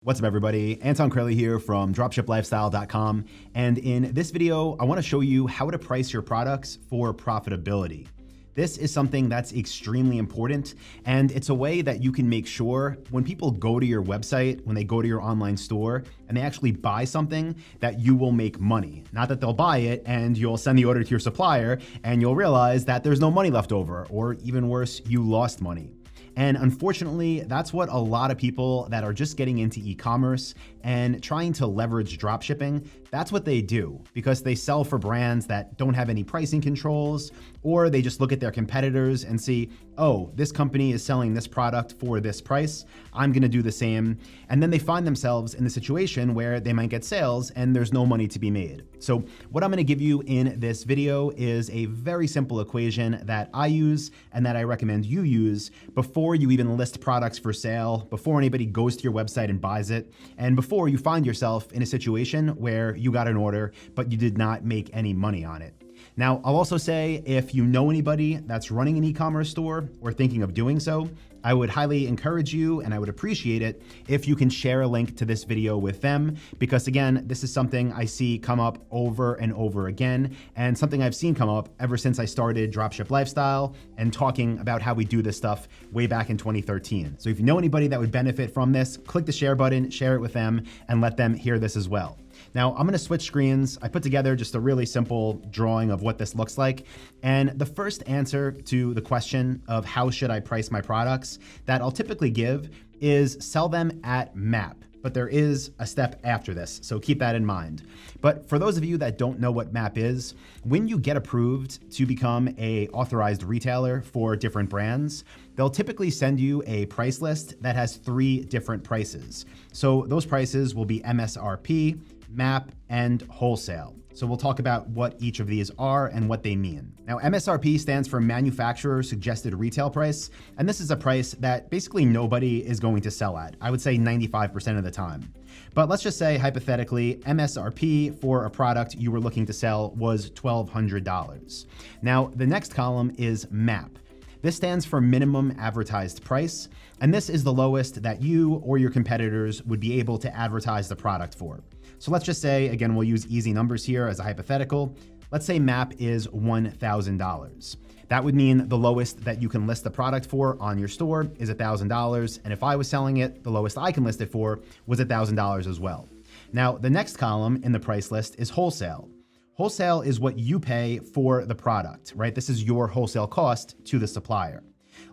What's up, everybody? Anton Kraly here from dropshiplifestyle.com. And in this video, I want to show you how to price your products for profitability. This is something that's extremely important, and it's a way that you can make sure when people go to your website, when they go to your online store, and they actually buy something, that you will make money. Not that they'll buy it and you'll send the order to your supplier and you'll realize that there's no money left over, or even worse, you lost money. And unfortunately, that's what a lot of people that are just getting into e-commerce and trying to leverage dropshipping, that's what they do, because they sell for brands that don't have any pricing controls, or they just look at their competitors and see, oh, this company is selling this product for this price, I'm gonna do the same. And then they find themselves in the situation where they might get sales and there's no money to be made. So what I'm gonna give you in this video is a very simple equation that I use and that I recommend you use before you even list products for sale, before anybody goes to your website and buys it, and before you find yourself in a situation where you got an order, but you did not make any money on it. Now, I'll also say, if you know anybody that's running an e-commerce store or thinking of doing so, I would highly encourage you, and I would appreciate it if you can share a link to this video with them, because again, this is something I see come up over and over again, and something I've seen come up ever since I started Dropship Lifestyle and talking about how we do this stuff way back in 2013. So if you know anybody that would benefit from this, click the share button, share it with them, and let them hear this as well. Now, I'm gonna switch screens. I put together just a really simple drawing of what this looks like. And the first answer to the question of how should I price my products that I'll typically give is sell them at MAP. But there is a step after this, so keep that in mind. But for those of you that don't know what MAP is, when you get approved to become an authorized retailer for different brands, they'll typically send you a price list that has 3 different prices. So those prices will be MSRP, MAP, and wholesale. So we'll talk about what each of these are and what they mean. Now, MSRP stands for Manufacturer Suggested Retail Price, and this is a price that basically nobody is going to sell at. I would say 95% of the time. But let's just say, hypothetically, MSRP for a product you were looking to sell was $1,200. Now, the next column is MAP. This stands for Minimum Advertised Price, and this is the lowest that you or your competitors would be able to advertise the product for. So let's just say, again, we'll use easy numbers here as a hypothetical. Let's say MAP is $1,000. That would mean the lowest that you can list the product for on your store is $1,000. And if I was selling it, the lowest I can list it for was $1,000 as well. Now, the next column in the price list is wholesale. Wholesale is what you pay for the product, right? This is your wholesale cost to the supplier.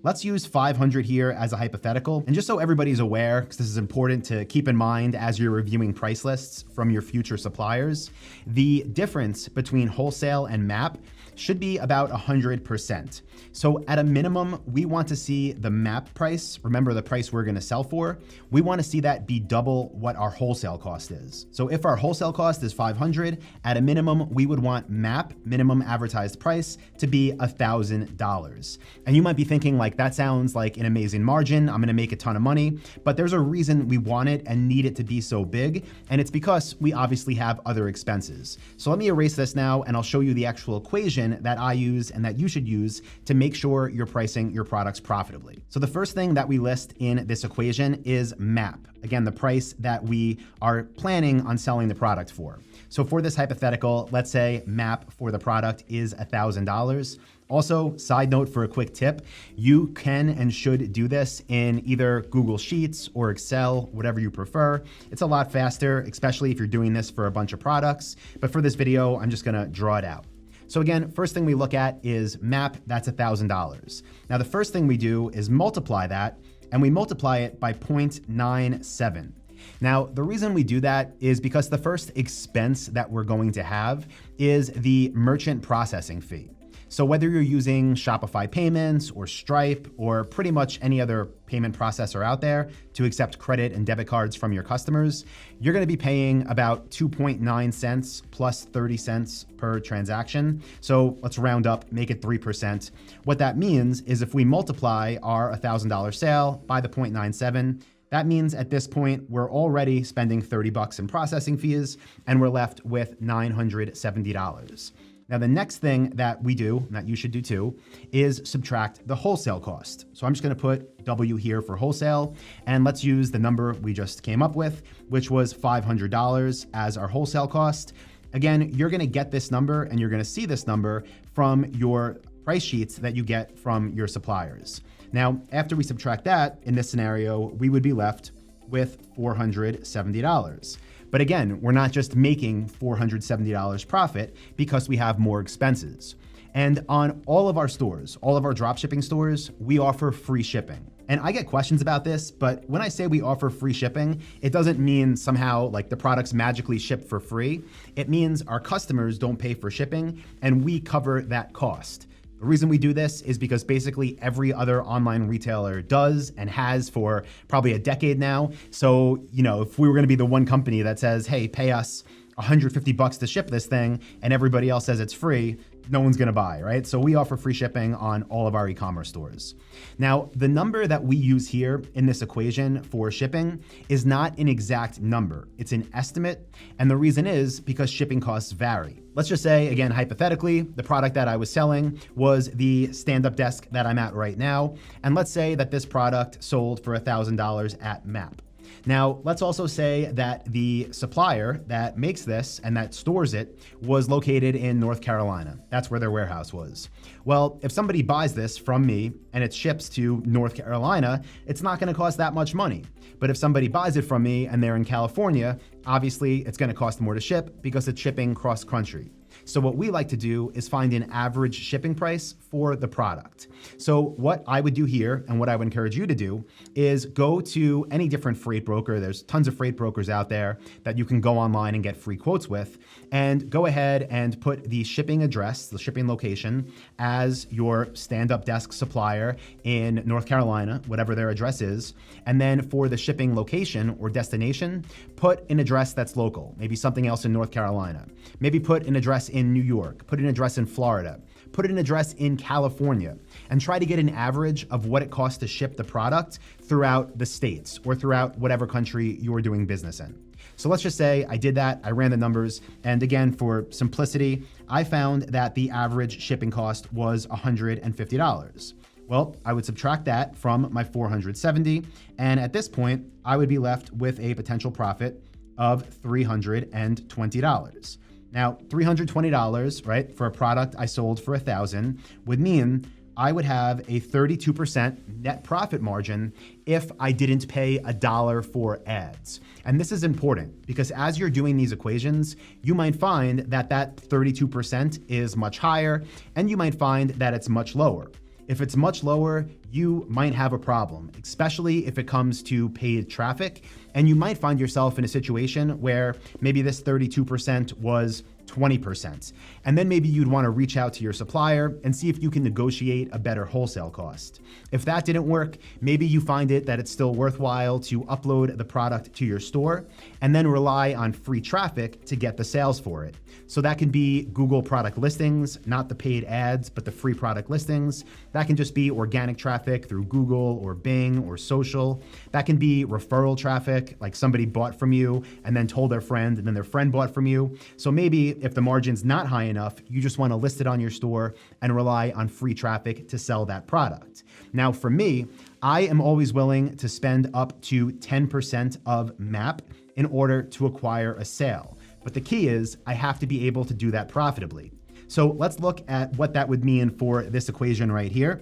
Let's use 500 here as a hypothetical. And just so everybody's aware, because this is important to keep in mind as you're reviewing price lists from your future suppliers, the difference between wholesale and MAP should be about 100%. So at a minimum, we want to see the MAP price, remember the price we're gonna sell for, we wanna see that be double what our wholesale cost is. So if our wholesale cost is 500, at a minimum, we would want MAP, minimum advertised price, to be $1,000. And you might be thinking, like, that sounds like an amazing margin, I'm gonna make a ton of money, but there's a reason we want it and need it to be so big, and it's because we obviously have other expenses. So let me erase this now, and I'll show you the actual equation that I use and that you should use to make sure you're pricing your products profitably. So the first thing that we list in this equation is MAP. Again, the price that we are planning on selling the product for. So for this hypothetical, let's say MAP for the product is $1,000. Also, side note for a quick tip, you can and should do this in either Google Sheets or Excel, whatever you prefer. It's a lot faster, especially if you're doing this for a bunch of products. But for this video, I'm just gonna draw it out. So again, first thing we look at is MAP, that's $1,000. Now the first thing we do is multiply that, and we multiply it by 0.97. Now, the reason we do that is because the first expense that we're going to have is the merchant processing fee. So whether you're using Shopify payments or Stripe or pretty much any other payment processor out there to accept credit and debit cards from your customers, you're going to be paying about 2.9 cents plus 30 cents per transaction. So let's round up, make it 3%. What that means is if we multiply our $1,000 sale by the 0.97, that means at this point, we're already spending $30 in processing fees and we're left with $970. Now, the next thing that we do, and that you should do too, is subtract the wholesale cost. So I'm just gonna put W here for wholesale, and let's use the number we just came up with, which was $500 as our wholesale cost. Again, you're gonna get this number and you're gonna see this number from your price sheets that you get from your suppliers. Now, after we subtract that, in this scenario, we would be left with $470. But again, we're not just making $470 profit because we have more expenses. And on all of our stores, all of our dropshipping stores, we offer free shipping. And I get questions about this, but when I say we offer free shipping, it doesn't mean somehow like the products magically ship for free. It means our customers don't pay for shipping and we cover that cost. The reason we do this is because basically every other online retailer does and has for probably a decade now. So, if we were gonna be the one company that says, hey, pay us $150 to ship this thing and everybody else says it's free, no one's gonna buy, right? So we offer free shipping on all of our e-commerce stores. Now, the number that we use here in this equation for shipping is not an exact number. It's an estimate. And the reason is because shipping costs vary. Let's just say, again, hypothetically, the product that I was selling was the stand-up desk that I'm at right now. And let's say that this product sold for $1,000 at MAP. Now, let's also say that the supplier that makes this and that stores it was located in North Carolina. That's where their warehouse was. Well, if somebody buys this from me and it ships to North Carolina, it's not going to cost that much money. But if somebody buys it from me and they're in California, obviously it's going to cost more to ship because it's shipping cross-country. So what we like to do is find an average shipping price for the product. So what I would do here and what I would encourage you to do is go to any different freight broker. There's tons of freight brokers out there that you can go online and get free quotes with, and go ahead and put the shipping address, the shipping location, as your stand-up desk supplier in North Carolina, whatever their address is. And then for the shipping location or destination, put an address that's local, maybe something else in North Carolina. Maybe put an address in New York, put an address in Florida, put an address in California, and try to get an average of what it costs to ship the product throughout the states or throughout whatever country you're doing business in. So let's just say I did that, I ran the numbers, and again, for simplicity, I found that the average shipping cost was $150. Well, I would subtract that from my $470, and at this point, I would be left with a potential profit of $320. Now, $320, right, for a product I sold for $1,000 would mean I would have a 32% net profit margin if I didn't pay $1 for ads. And this is important because as you're doing these equations, you might find that that 32% is much higher, and you might find that it's much lower. If it's much lower, you might have a problem, especially if it comes to paid traffic. And you might find yourself in a situation where maybe this 32% was 20%. And then maybe you'd want to reach out to your supplier and see if you can negotiate a better wholesale cost. If that didn't work, maybe you find it that it's still worthwhile to upload the product to your store and then rely on free traffic to get the sales for it. So that can be Google product listings, not the paid ads, but the free product listings. That can just be organic traffic through Google or Bing or social. That can be referral traffic, like somebody bought from you and then told their friend and then their friend bought from you. So maybe if the margin's not high enough, you just want to list it on your store and rely on free traffic to sell that product. Now, for me, I am always willing to spend up to 10% of MAP in order to acquire a sale. But the key is I have to be able to do that profitably. So let's look at what that would mean for this equation right here.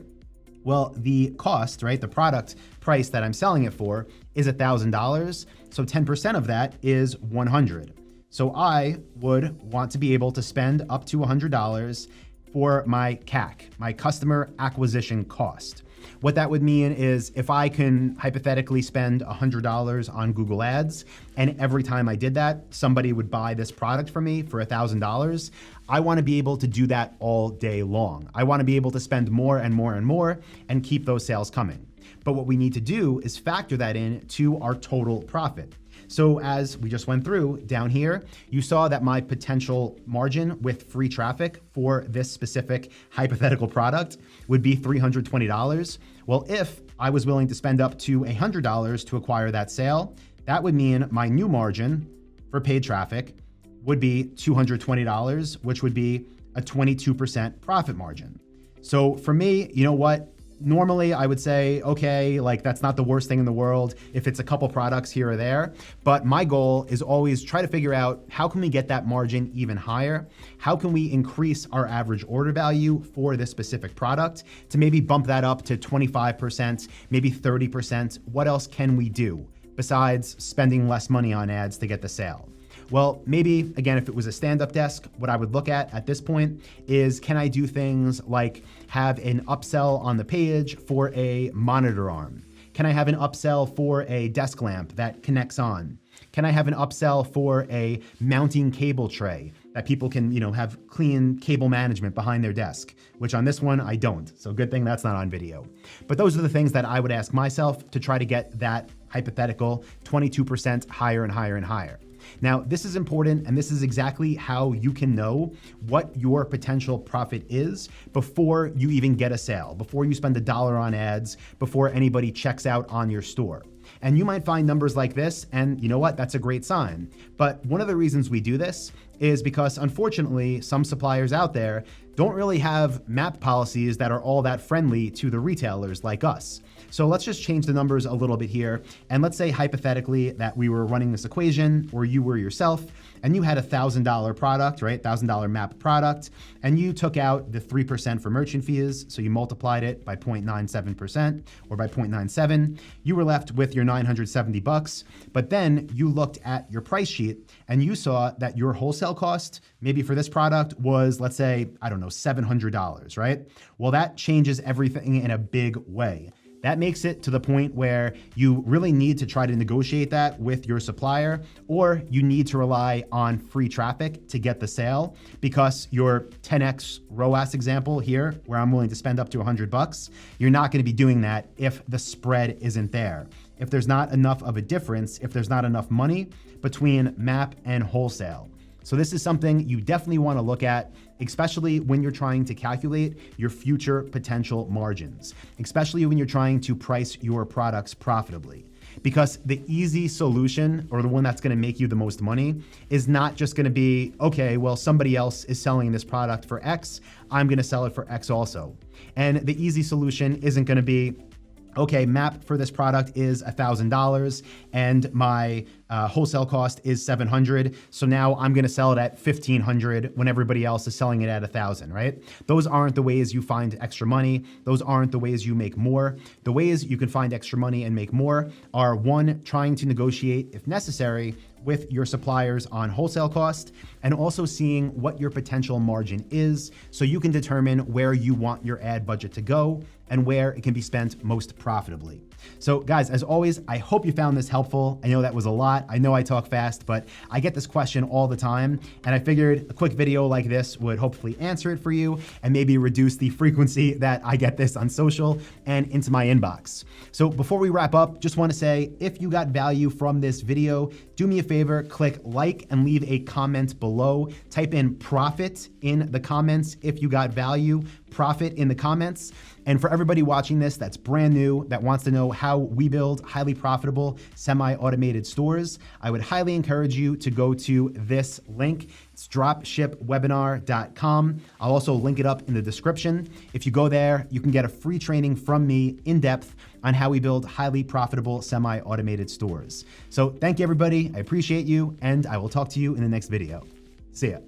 Well, the cost, right, the product price that I'm selling it for is $1,000. So 10% of that is $100. So I would want to be able to spend up to $100 for my CAC, my customer acquisition cost. What that would mean is if I can hypothetically spend $100 on Google Ads, and every time I did that, somebody would buy this product from me for $1,000, I want to be able to do that all day long. I want to be able to spend more and more and more and keep those sales coming. But what we need to do is factor that in to our total profit. So as we just went through down here, you saw that my potential margin with free traffic for this specific hypothetical product would be $320. Well, if I was willing to spend up to $100 to acquire that sale, that would mean my new margin for paid traffic would be $220, which would be a 22% profit margin. So for me, you know what? Normally I would say, okay, like that's not the worst thing in the world if it's a couple products here or there, but my goal is always try to figure out how can we get that margin even higher? How can we increase our average order value for this specific product to maybe bump that up to 25%, maybe 30%? What else can we do besides spending less money on ads to get the sale? Well, maybe, again, if it was a stand-up desk, what I would look at this point is, can I do things like have an upsell on the page for a monitor arm? Can I have an upsell for a desk lamp that connects on? Can I have an upsell for a mounting cable tray that people can, have clean cable management behind their desk, which on this one, I don't. So good thing that's not on video. But those are the things that I would ask myself to try to get that hypothetical 22% higher and higher and higher. Now, this is important, and this is exactly how you can know what your potential profit is before you even get a sale, before you spend $1 on ads, before anybody checks out on your store. And you might find numbers like this, and you know what? That's a great sign. But one of the reasons we do this is because, unfortunately, some suppliers out there don't really have MAP policies that are all that friendly to the retailers like us. So let's just change the numbers a little bit here. And let's say hypothetically that we were running this equation, or you were yourself, and you had a $1,000 product, right? $1,000 MAP product, and you took out the 3% for merchant fees. So you multiplied it by 0.97% or by 0.97. You were left with your $970. But then you looked at your price sheet and you saw that your wholesale cost, maybe for this product, was, let's say, I don't know, $700, right? Well, that changes everything in a big way. That makes it to the point where you really need to try to negotiate that with your supplier, or you need to rely on free traffic to get the sale, because your 10x ROAS example here, where I'm willing to spend up to $100, you're not going to be doing that if the spread isn't there. If there's not enough of a difference, if there's not enough money between MAP and wholesale. So this is something you definitely want to look at, especially when you're trying to calculate your future potential margins, especially when you're trying to price your products profitably. Because the easy solution, or the one that's going to make you the most money, is not just going to be, okay, well, somebody else is selling this product for X, I'm going to sell it for X also. And the easy solution isn't going to be, okay, MAP for this product is $1,000 and my wholesale cost is $700. So now I'm going to sell it at $1,500 when everybody else is selling it at $1,000, right? Those aren't the ways you find extra money. Those aren't the ways you make more. The ways you can find extra money and make more are, one, trying to negotiate, if necessary, with your suppliers on wholesale cost, and also seeing what your potential margin is so you can determine where you want your ad budget to go and where it can be spent most profitably. So guys, as always, I hope you found this helpful. I know that was a lot. I know I talk fast, but I get this question all the time, and I figured a quick video like this would hopefully answer it for you and maybe reduce the frequency that I get this on social and into my inbox. So before we wrap up, just want to say, if you got value from this video, do me a favor, click like and leave a comment below. Type in profit in the comments if you got value, profit in the comments. And for everybody watching this that's brand new, that wants to know how we build highly profitable semi-automated stores, I would highly encourage you to go to this link. It's dropshipwebinar.com. I'll also link it up in the description. If you go there, you can get a free training from me in depth on how we build highly profitable semi-automated stores. So thank you, everybody. I appreciate you, and I will talk to you in the next video. See ya.